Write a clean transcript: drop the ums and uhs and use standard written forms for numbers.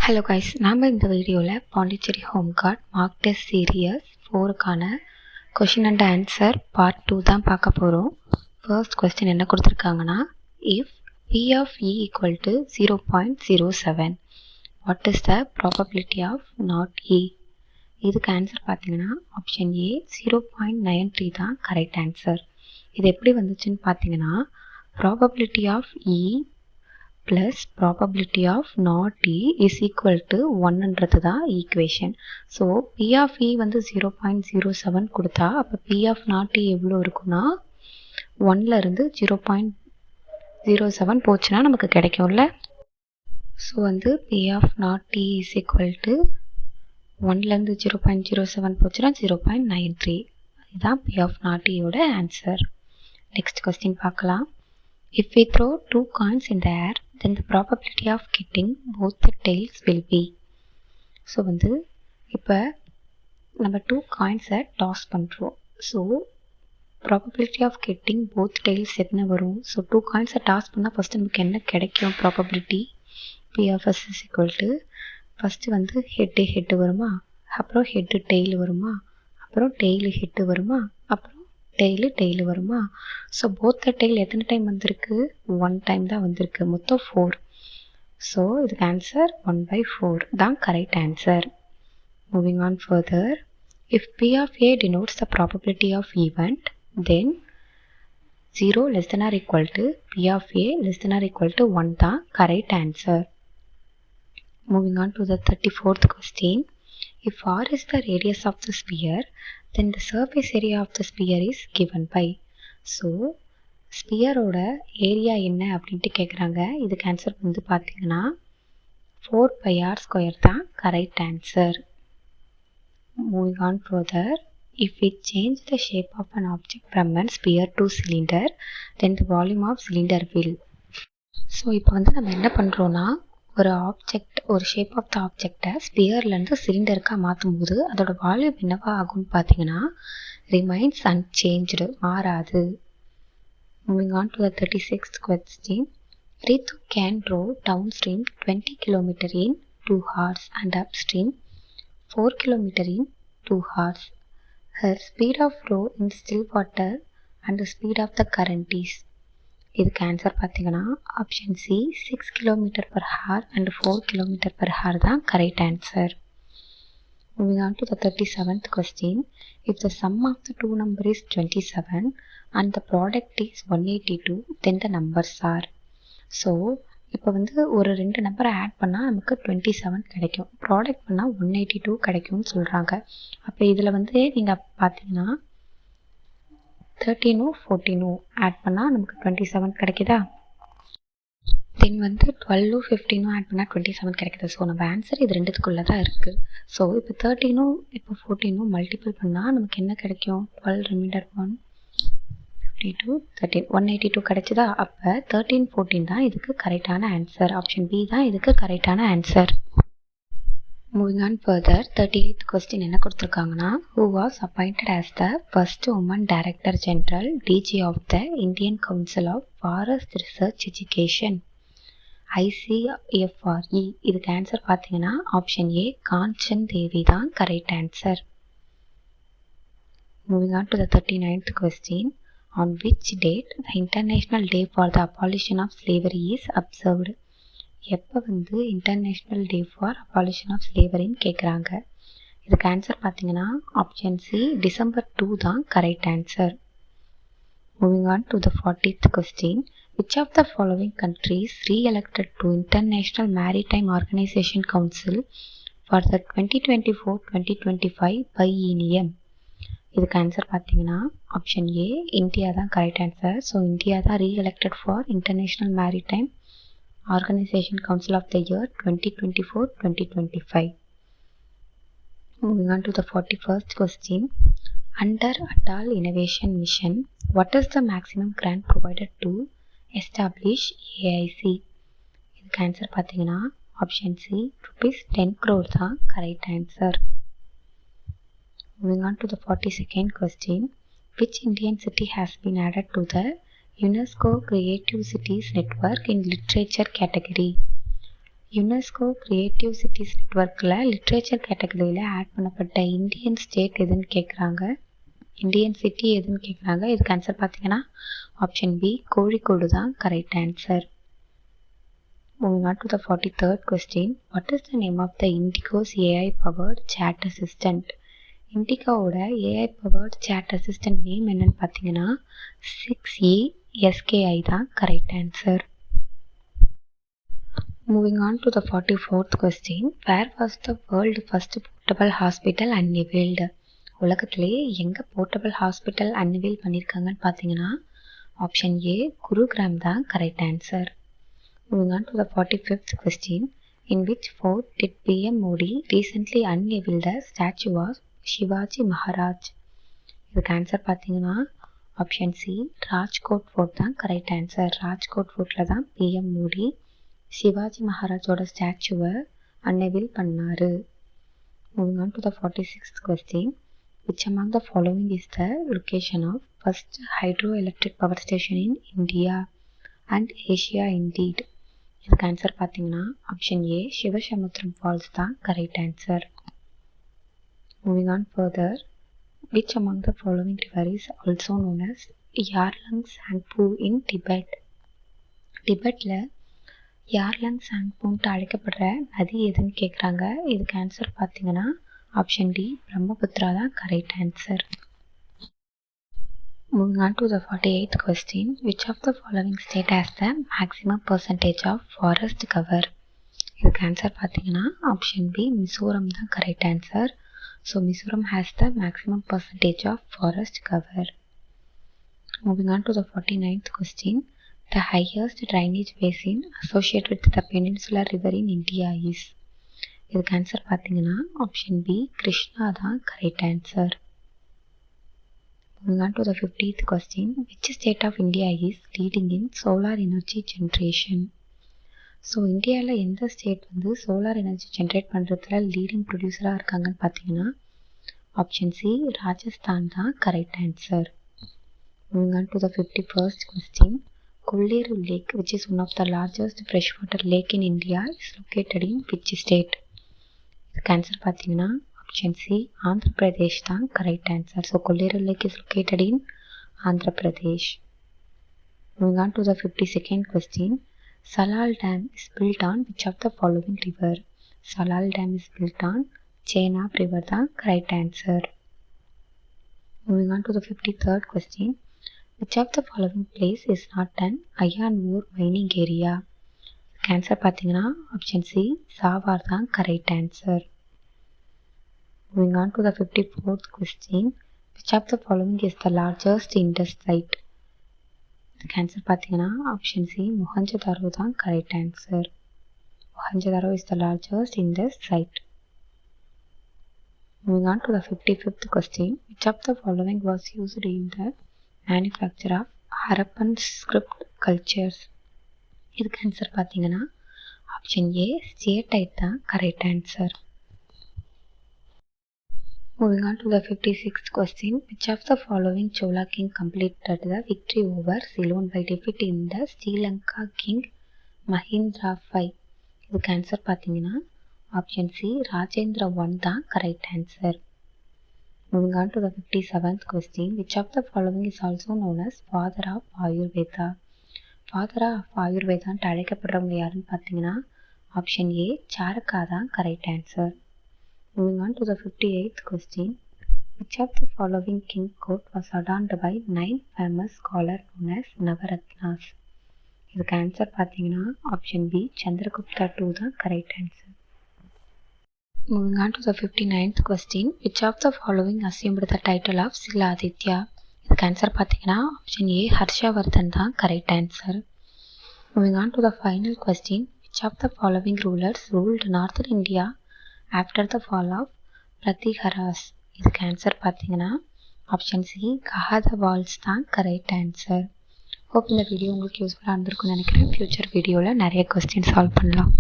Hello guys, நாம் இந்த வீடியோவில் Pondicherry home guard mark test series 4க்கான கொஷின் அண்ட் ஆன்சர் பார்ட் 2 தான் பார்க்க போகிறோம். ஃபர்ஸ்ட் கொஸ்டின் என்ன கொடுத்துருக்காங்கன்னா, if P of E equal to 0.07, what is the probability of not E? இதுக்கு ஆன்சர் பார்த்தீங்கன்னா ஆப்ஷன் ஏ 0.93 தான் கரெக்ட் ஆன்சர். இது எப்படி வந்துச்சுன்னு பார்த்தீங்கன்னா, probability of E plus probability of not E is equal to 1ன்றது தான் equation. So P of E வந்து 0.07 கொடுத்தா அப்போ P of not E எவ்வளோ இருக்குன்னா 1லேருந்து 0.07 போச்சுன்னா நமக்கு கிடைக்கும்ல. ஸோ வந்து P of not E is equal to 1லேருந்து 0.07 போச்சுன்னா 0.93. இதுதான் P of not E யோட ஆன்சர். நெக்ஸ்ட் கொஸ்டின் பார்க்கலாம். If we throw 2 coins in the air, then the probability of getting both the tails will be. So வந்து இப்போ நம்ம 2 காயின்ஸை toss பண்ணுறோம். So probability of getting both tails என்ன வரும்? So 2 காயின்ஸை டாஸ் பண்ணால் ஃபஸ்ட்டு நமக்கு என்ன கிடைக்கும்? Probability P of S is equal to first வந்து ஹெட்டு வருமா, அப்புறம் ஹெட்டு டெய்ல் வருமா, அப்புறம் டெய்லு ஹெட்டு வருமா, அப்புறம் டெய்லு வருமா. ஸோ போத் த டெய்ல் எத்தனை டைம் வந்திருக்கு? 1 டைம் தான் வந்திருக்கு, மொத்தம் 4. ஸோ இதுக்கு ஆன்சர் 1/4 தான் correct answer. Moving on further, if P of A denotes the probability of event, then 0 less than or equal to P of A less than or equal to 1 தான் correct answer. Moving on to the 34th question. If R is the radius of the sphere, then the surface area of the sphere is given by. So ஸ்பியரோட area என்ன அப்படின்ட்டு கேட்குறாங்க. இதுக்கு answer வந்து பார்த்தீங்கன்னா 4πr² தான் correct answer. Moving on further, if we change the shape of an object from a sphere to cylinder, then the volume of cylinder will. So இப்போ வந்து நம்ம என்ன பண்ணுறோன்னா, ஒரு ஆப்ஜெக்ட், ஒரு ஷேப் ஆஃப் த ஆப்ஜெக்டை ஸ்பியர்லேருந்து சிலிண்டருக்காக மாற்றும் போது அதோட வால்யூம் என்னவா ஆகும்னு பார்த்தீங்கன்னா ரிமைன்ஸ் அன்சேஞ்ச்டு, மாறாது. Moving on to the 36th question. Ritu can row downstream 20 km in 2 hours and upstream 4 km in 2 hours. Her speed of row in still water and the speed of the current is. இதுக்கு answer பார்த்தீங்கன்னா option C 6 km/h and 4 km/h தான் correct answer. Moving on to the 37th question. If the sum of the two number is 27 and the product is 182, then the numbers are. So இப்போ வந்து ஒரு 2 நம்பரை add பண்ணால் நமக்கு 27 கிடைக்கும், product பண்ணால் 182 கிடைக்கும்னு சொல்கிறாங்க. அப்போ இதில் வந்து நீங்கள் பார்த்தீங்கன்னா 13 14 ஆட் பண்ணால் நமக்கு 27 கிடைக்குதா. தென் வந்து 12 15 ஆட் பண்ணால் 27 கிடைக்குது. ஸோ நம்ம ஆன்சர் இது ரெண்டுத்துக்குள்ளே தான் இருக்குது. ஸோ இப்போ 13 இப்போ 14 மல்டிபிள் பண்ணால் நமக்கு என்ன கிடைக்கும்? 12 ரிமைண்டர் 1 52 13 182 கிடைச்சதா. அப்போ 13 14 தான் இதுக்கு கரெக்டான ஆன்சர். ஆப்ஷன் பி தான் இதுக்கு கரெக்டான answer. Moving on further, 38th question என்ன கொடுத்துருக்காங்கன்னா, who was appointed as the first woman director general DG of the Indian Council of Forest Research Education, ICFRE. இதுக்கு ஆன்சர் பார்த்தீங்கன்னா ஆப்ஷன் ஏ காஞ்சன் தேவி தான் correct answer. Moving on to the 39th question. On which date the International Day for the Abolition of Slavery is observed? எப்போ வந்து international day for abolition of ஸ்லேவரின்னு கேட்குறாங்க. இதுக்கு answer பார்த்தீங்கன்னா option C December 2 தான் correct answer. Moving on to the 40th question. Which of the following countries re-elected to International Maritime Organization Council for the 2024-2025 biennium? இதுக்கு answer பார்த்தீங்கன்னா option A India தான் correct answer. So India தான் re-elected for international maritime Organization Council of the year 2024-2025. Moving on to the 41st question. Under Atal Innovation Mission, what is the maximum grant provided to establish AIC? இதுக்கு answer பார்த்தீங்கன்னா option C ₹10 crore தான் correct answer. Moving on to the 42nd question. Which Indian city has been added to the UNESCO Creative Cities Network in Literature category? UNESCO creative cities நெட்வொர்க்கில் literature கேட்டகரியில் add பண்ணப்பட்ட Indian state எதுன்னு கேட்குறாங்க. Indian city எதுன்னு கேட்குறாங்க. இதுக்கு answer பார்த்தீங்கன்னா option B Kozhikode தான் correct answer. Moving on to the 43rd question. What is the name of the Indigo's AI powered chat assistant? இண்டிகோவோட AI powered chat assistant name என்னன்னு பார்த்தீங்கன்னா 6E SKI தான் correct answer. Moving on to the 44th question. Where was the world first portable hospital unveiled? உலகத்திலேயே எங்கே portable hospital unveil பண்ணியிருக்காங்கன்னு பார்த்தீங்கன்னா option A Gurugram தான் correct answer. Moving on to the 45th question. In which fort did PM Modi recently unveil the statue of Shivaji Maharaj? இதுக்கு answer பார்த்தீங்கன்னா option C Rajkot fort தான் correct answer. Rajkot ஃபோர்ட்டில் தான் PM Modi Sivaji மகாராஜோட ஸ்டாச்சுவை unveil பண்ணார். Moving on to the 46th question. Which among the following is the location of first hydroelectric power station in India and Asia indeed? இதுக்கு answer பார்த்தீங்கன்னா option A Sivasamudram falls தான் correct answer. Moving on further. Which among the following river is also known as Yarlung Sangpo in Tibet? டிபெட்டில் Yarlung சாங்போன்ட்டு அழைக்கப்படுற நதி எதுன்னு கேட்குறாங்க. இதுக்கு answer பார்த்தீங்கன்னா option D Brahmaputra தான் correct answer. Moving on to the 48th question. Which of the following state has the maximum percentage of forest cover? இதுக்கு answer பார்த்தீங்கன்னா option B Mizoram தான் correct answer. So Mizoram has the maximum percentage of forest cover. Moving on to the 49th question. The highest drainage basin associated with the peninsular river in India is? இதுக்கு answer பார்த்தீங்கன்னா option B Krishna தான் correct answer. Moving on to the 50th question. Which state of India is leading in solar energy generation? So இந்தியாவில் எந்த state வந்து solar energy generate பண்ணுறதுல leading ப்ரொடியூசராக இருக்காங்கன்னு பார்த்தீங்கன்னா option C Rajasthan தான் correct answer. Moving on to the 51st question. Kolleru Lake, which is one of the largest freshwater lake in India, is located in which state? இதுக்கு answer பார்த்தீங்கன்னா option C Andhra Pradesh தான் correct answer. So Kolleru lake is located in Andhra Pradesh. Moving on to the 52nd question. Salal Dam is built on which of the following river? Salal Dam is built on Chenab river தான் correct answer. Moving on to the 53rd question. Which of the following place is not an iron ore mining area? Answer பார்த்தீங்கன்னா option C சாவார் தான் correct answer. Moving on to the 54th question. Which of the following is the largest Indus site? Answer பார்த்தீங்கன்னா option C Mohenjo-daro தான் correct answer. Mohenjo-daro is the largest Indus site. Moving on to the 55th question. Which of the following was used in the manufacture of Harappan script cultures? இதுக்கு answer பார்த்தீங்கன்னா option A ஸ்டேட்டைட் தான் correct answer. Moving on to the 56th question. Which of the following Chola king completed the victory over Ceylon by defeat in the Sri Lanka king Mahindra V? இதுக்கு answer பார்த்தீங்கன்னா option C Rajendra 1 தான் correct answer. Moving on to the 57th question. Which of the following is also known as father of Ayurveda? Father of Ayurveda அழைக்கப்படுறவங்க யாருன்னு பார்த்தீங்கன்னா option A சாரக்கா தான் correct answer. Moving on to the 58th question. Which of the following king court was adorned by 9 famous scholars known as Navaratnas? இதுக்கு answer பார்த்தீங்கன்னா option B Chandragupta 2 தான் correct answer. Moving on to the 59th question. Which of the following assumed the title of Siladitya? இதுக்கு answer பார்த்தீங்கன்னா option A Harshvardhan தான் correct answer. Moving on to the final question. Which of the following rulers ruled northern India after the fall of Prathiharas? இதுக்கு answer பார்த்தீங்கன்னா option C கஹாதவால்ஸ் தான் correct answer. Hope இந்த video உங்களுக்கு யூஸ்ஃபுல்லாக இருந்திருக்கும்னு நினைக்கிறேன். ஃபியூச்சர் வீடியோவில் நிறைய கொஸ்டின் சால்வ் பண்ணலாம்.